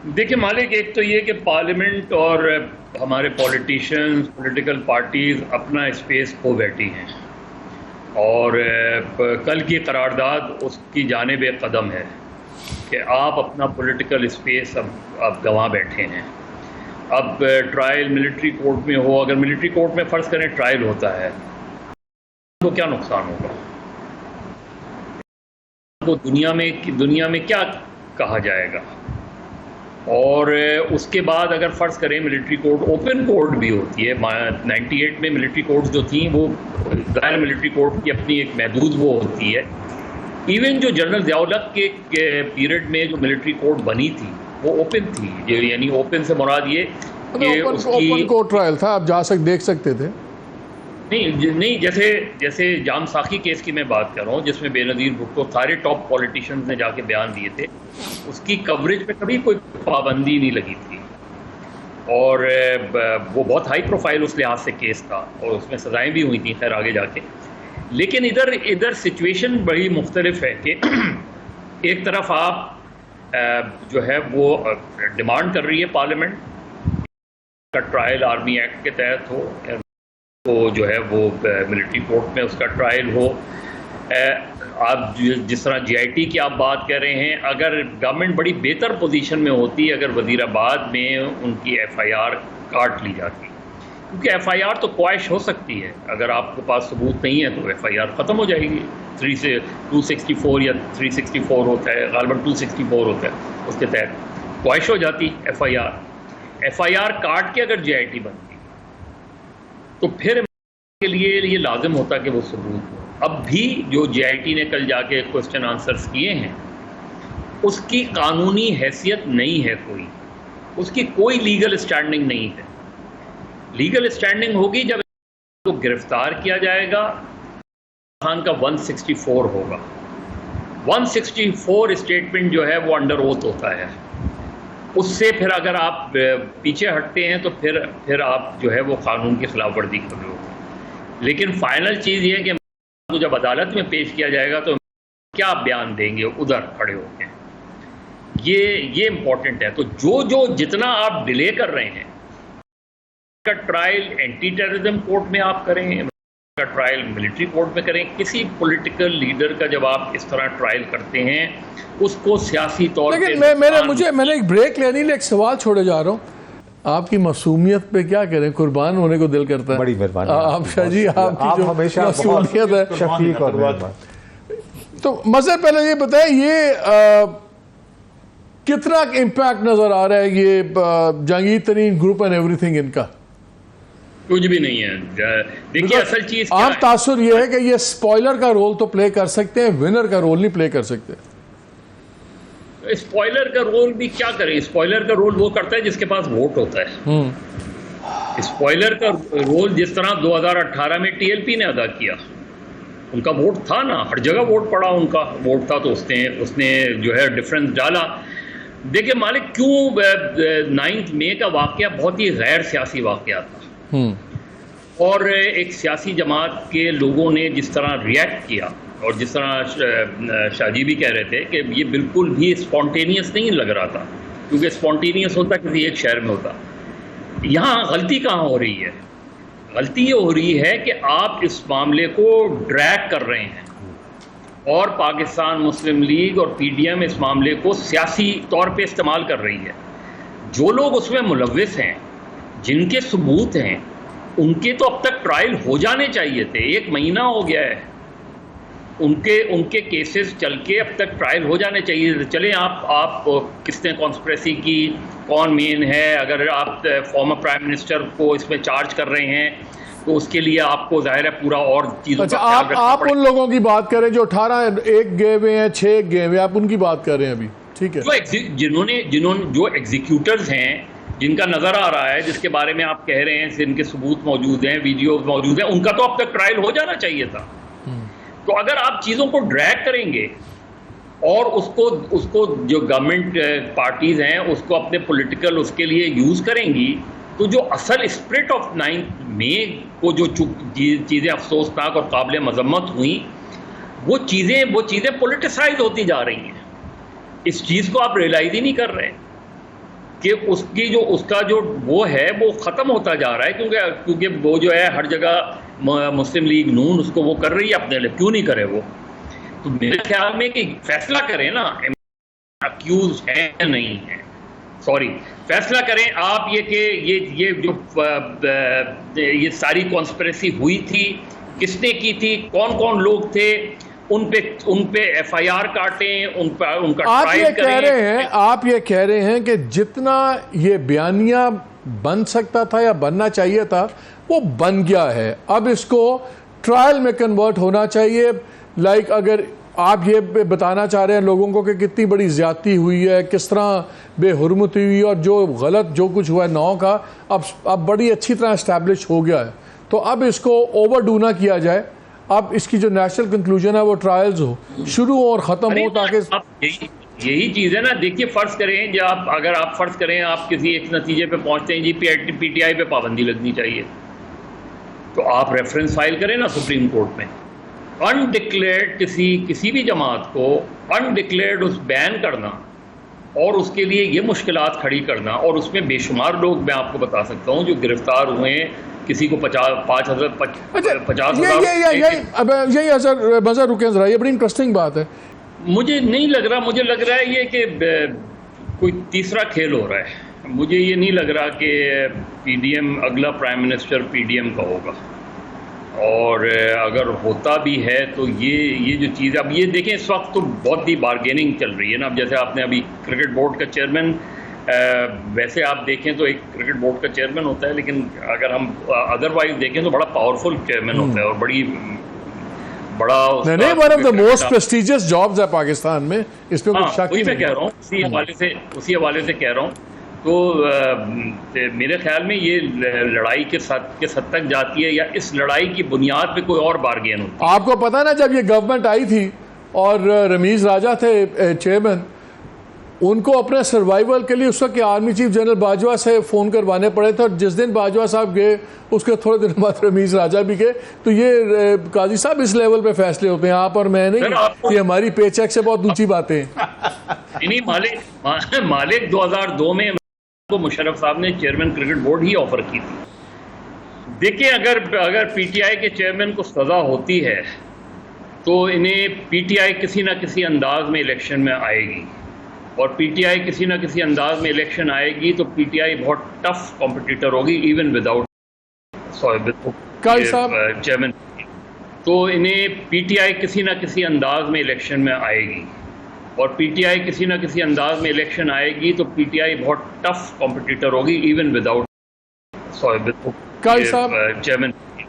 देखिए मालिक, एक तो ये कि पार्लियामेंट और हमारे पॉलिटिशियंस, पॉलिटिकल पार्टीज अपना स्पेस खो बैठी हैं और कल की करारदाद उसकी जानिब एक कदम है कि आप अपना पॉलिटिकल स्पेस अब गंवा बैठे हैं। अब ट्रायल मिलिट्री कोर्ट में हो, अगर मिलिट्री कोर्ट में फ़र्ज़ करें ट्रायल होता है तो क्या नुकसान होगा? तो दुनिया में क्या कहा जाएगा? और उसके बाद अगर फ़र्ज़ करें मिलिट्री कोर्ट ओपन कोर्ट भी होती है, 98 में मिलिट्री कोर्ट्स जो थी वो ज़ाहिर मिलिट्री कोर्ट की अपनी एक महदूद वो होती है। इवन जो जनरल ज़िया-उल-हक के पीरियड में जो मिलिट्री कोर्ट बनी थी वो ओपन थी, यानी ओपन से मुराद ये कि उसकी ओपन कोर्ट ट्रायल था, आप देख सकते थे। नहीं, जैसे जाम साखी केस की मैं बात कर रहा हूँ जिसमें बेनज़ीर भुट्टो सारे टॉप पॉलिटिशियंस ने जाके बयान दिए थे, उसकी कवरेज पे कभी कोई पाबंदी नहीं लगी थी और वो बहुत हाई प्रोफाइल उस लिहाज से केस था और उसमें सज़ाएं भी हुई थी खैर आगे जाके। लेकिन इधर सिचुएशन बड़ी मुख्तलिफ है कि एक तरफ आप जो है वो डिमांड कर रही है पार्लियामेंट का ट्रायल आर्मी एक्ट के तहत हो, तो जो है वो मिलिट्री कोर्ट में उसका ट्रायल हो। आप जिस तरह GIT की आप बात कर रहे हैं, अगर गवर्नमेंट बड़ी बेहतर पोजीशन में होती, अगर वज़ीराबाद में उनकी FIR काट ली जाती, क्योंकि FIR तो क्वाश हो सकती है, अगर आपके पास सबूत नहीं है तो FIR ख़त्म हो जाएगी। 3 से 264 या 364 होता है, गालिबन 264 होता है, उसके तहत क्वाश हो जाती FIR काट के अगर GIT बनती तो फिर के लिए ये लाजिम होता कि वो सबूत हो। अब भी जो GIT ने कल जाके क्वेश्चन आंसर्स किए हैं उसकी कानूनी हैसियत नहीं है, उसकी कोई लीगल स्टैंडिंग नहीं है। लीगल स्टैंडिंग होगी जब को गिरफ्तार किया जाएगा, खान का 164 होगा। 164 स्टेटमेंट जो है वो अंडर ओथ होता है, उससे फिर अगर आप पीछे हटते हैं तो फिर आप जो है वो कानून की खिलाफ वर्जी कर रहे हो। लेकिन फाइनल चीज़ ये है कि जब अदालत में पेश किया जाएगा तो क्या बयान देंगे उधर खड़े होकर, ये इम्पोर्टेंट है। तो जितना आप डिले कर रहे हैं, का ट्रायल एंटी टेररिज्म कोर्ट में आप करें, का ट्रायल मिलिट्री कोर्ट में करें, किसी पॉलिटिकल लीडर का जब आप इस तरह ट्रायल करते हैं उसको सियासी तौर पे। लेकिन मैंने एक ब्रेक लेनी, एक सवाल छोड़े जा रहा हूँ। आपकी मासूमियत पे क्या करें, कुर्बान होने को दिल करता है। बड़ी मेहरबानी आप शाह जी, आपकी जो हमेशा मासूमियत है शफीक और तो मज़े पहले ये बताएं, ये कितना इम्पैक्ट नजर आ रहा है ये जहांगीर तरीन ग्रुप एंड एवरीथिंग इनका? कुछ भी नहीं है। देखिए असल चीज आम तासुर ये है कि ये स्पॉइलर का रोल तो प्ले कर सकते हैं, विनर का रोल नहीं प्ले कर सकते। स्पॉइलर का रोल भी क्या करें? स्पॉइलर का रोल वो करता है जिसके पास वोट होता है। स्पॉइलर का रोल जिस तरह 2018 में TLP ने अदा किया, उनका वोट था ना, हर जगह वोट पड़ा, उनका वोट था तो उसने जो है डिफरेंस डाला। देखिए मालिक, क्यों 9 मई का वाकया बहुत ही गैर सियासी वाकया था और एक सियासी जमात के लोगों ने जिस तरह रिएक्ट किया और जिस तरह शाहजी भी कह रहे थे कि ये बिल्कुल भी स्पॉन्टेनियस नहीं लग रहा था, क्योंकि स्पॉन्टेनियस होता किसी एक शहर में होता। यहाँ गलती कहाँ हो रही है? गलती ये हो रही है कि आप इस मामले को ड्रैग कर रहे हैं और पाकिस्तान मुस्लिम लीग और PDM इस मामले को सियासी तौर पे इस्तेमाल कर रही है। जो लोग उसमें मुलव्विस हैं, जिनके सबूत हैं, उनके तो अब तक ट्रायल हो जाने चाहिए थे। 1 महीना हो गया है, उनके केसेस चल के अब तक ट्रायल हो जाने चाहिए थे। चले आप किसने कॉन्स्पिरेसी की, कौन मेन है, अगर आप फॉर्मर प्राइम मिनिस्टर को इसमें चार्ज कर रहे हैं तो उसके लिए आपको जाहिर है पूरा और चीज़ों अच्छा, आप उन लोगों की बात करें जो 18 एक गए हुए हैं, 6 गए हुए, आप उनकी बात कर रहे हैं अभी, ठीक है? जिन्होंने जो एग्जीक्यूटर्स हैं, जिनका नजर आ रहा है, जिसके बारे में आप कह रहे हैं, जिनके सबूत मौजूद हैं, वीडियो मौजूद हैं, उनका तो अब तक ट्रायल हो जाना चाहिए था। तो अगर आप चीज़ों को ड्रैग करेंगे और उसको जो गवर्नमेंट पार्टीज हैं उसको अपने पॉलिटिकल उसके लिए यूज़ करेंगी, तो जो असल स्पिरिट ऑफ 9 मई को जो चीज़ें अफसोसनाक और काबिल मजम्मत हुई, वो चीज़ें पोलिटिसाइज होती जा रही हैं। इस चीज़ को आप रियलाइज ही नहीं कर रहे। कि उसका जो वो है वो ख़त्म होता जा रहा है, क्योंकि वो जो है हर जगह मुस्लिम लीग नून उसको वो कर रही है अपने लिए, क्यों नहीं करे वो? तो मेरे ख्याल में कि फैसला करें ना, अक्यूज है या नहीं है, सॉरी फैसला करें आप ये कि ये जो ये सारी कॉन्स्पिरेसी हुई थी, किसने की थी, कौन कौन लोग थे, उन पे एफआईआर काटें, उनका ट्रायल करें। आप ये कह रहे हैं कि जितना ये बयानिया बन सकता था या बनना चाहिए था वो बन गया है, अब इसको ट्रायल में कन्वर्ट होना चाहिए। लाइक अगर आप ये बताना चाह रहे हैं लोगों को कि कितनी बड़ी ज्यादती हुई है, किस तरह बेहुरमती हुई, और जो गलत जो कुछ हुआ है 9 का अब बड़ी अच्छी तरह इस्टेब्लिश हो गया है, तो अब इसको ओवरडू ना किया जाए। अब इसकी जो नेशनल कंक्लूजन है वो ट्रायल्स हो शुरू और ख़त्म हो, ताकि यही चीज़ है ना। देखिए फ़र्ज़ करें जब अगर आप फ़र्ज़ करें आप किसी एक नतीजे पे पहुंचते हैं जी पीटीआई पे पाबंदी लगनी चाहिए, तो आप रेफरेंस फाइल करें ना सुप्रीम कोर्ट में। अनडिक्लेयर्ड किसी भी जमात को अनडिक्लेयर्ड उस बैन करना और उसके लिए ये मुश्किलात खड़ी करना, और उसमें बेशुमार लोग मैं आपको बता सकता हूँ जो गिरफ्तार हुए हैं, किसी को 50,000 यही मज़ा रुके जरा, ये बड़ी इंटरेस्टिंग बात है। मुझे नहीं लग रहा, मुझे लग रहा है ये कि कोई तीसरा खेल हो रहा है। मुझे ये नहीं लग रहा कि पीडीएम अगला प्राइम मिनिस्टर पीडीएम का होगा, और अगर होता भी है तो ये जो चीज़ अब ये देखें, इस वक्त तो बहुत ही बार्गेनिंग चल रही है ना। अब जैसे आपने अभी क्रिकेट बोर्ड का चेयरमैन, वैसे आप देखें तो एक क्रिकेट बोर्ड का चेयरमैन होता है, लेकिन अगर हम अदरवाइज देखें तो बड़ा पावरफुल चेयरमैन होता है और बड़ा नहीं, one of the most prestigious jobs है पाकिस्तान में, इसमें कोई शक नहीं। मैं कह रहा हूँ उसी हवाले से कह रहा हूँ। तो मेरे ख्याल में ये लड़ाई किस हद तक जाती है, या इस लड़ाई की बुनियाद पे कोई और बार्गेन होती है। आपको पता ना, जब ये गवर्नमेंट आई थी और रमीज राजा थे चेयरमैन, उनको अपने सर्वाइवल के लिए उस वक्त आर्मी चीफ जनरल बाजवा से फ़ोन करवाने पड़े थे, और जिस दिन बाजवा साहब गए उसके थोड़े दिन बाद रमीज राजा भी गए। तो ये काजी साहब इस लेवल पे फैसले होते हैं, आप और मैं नहीं, ये हमारी पेचेक से बहुत ऊंची बातें हैं। नहीं, मालिक 2002 में को मुशर्रफ साहब ने चेयरमैन क्रिकेट बोर्ड ही ऑफर की थी। देखिए अगर पीटीआई के चेयरमैन को सजा होती है तो इन्हें पीटीआई किसी ना किसी अंदाज में इलेक्शन में आएगी, और पीटीआई किसी ना किसी अंदाज में इलेक्शन आएगी तो पीटीआई बहुत टफ कॉम्पिटिटर होगी इवन विदाउट चेयरमैन। तो इन्हें पीटीआई किसी ना किसी अंदाज में इलेक्शन में आएगी, और पीटीआई किसी ना किसी अंदाज में इलेक्शन आएगी तो पीटीआई बहुत टफ कॉम्पिटिटर होगी इवन विदाउट चेयरमैन।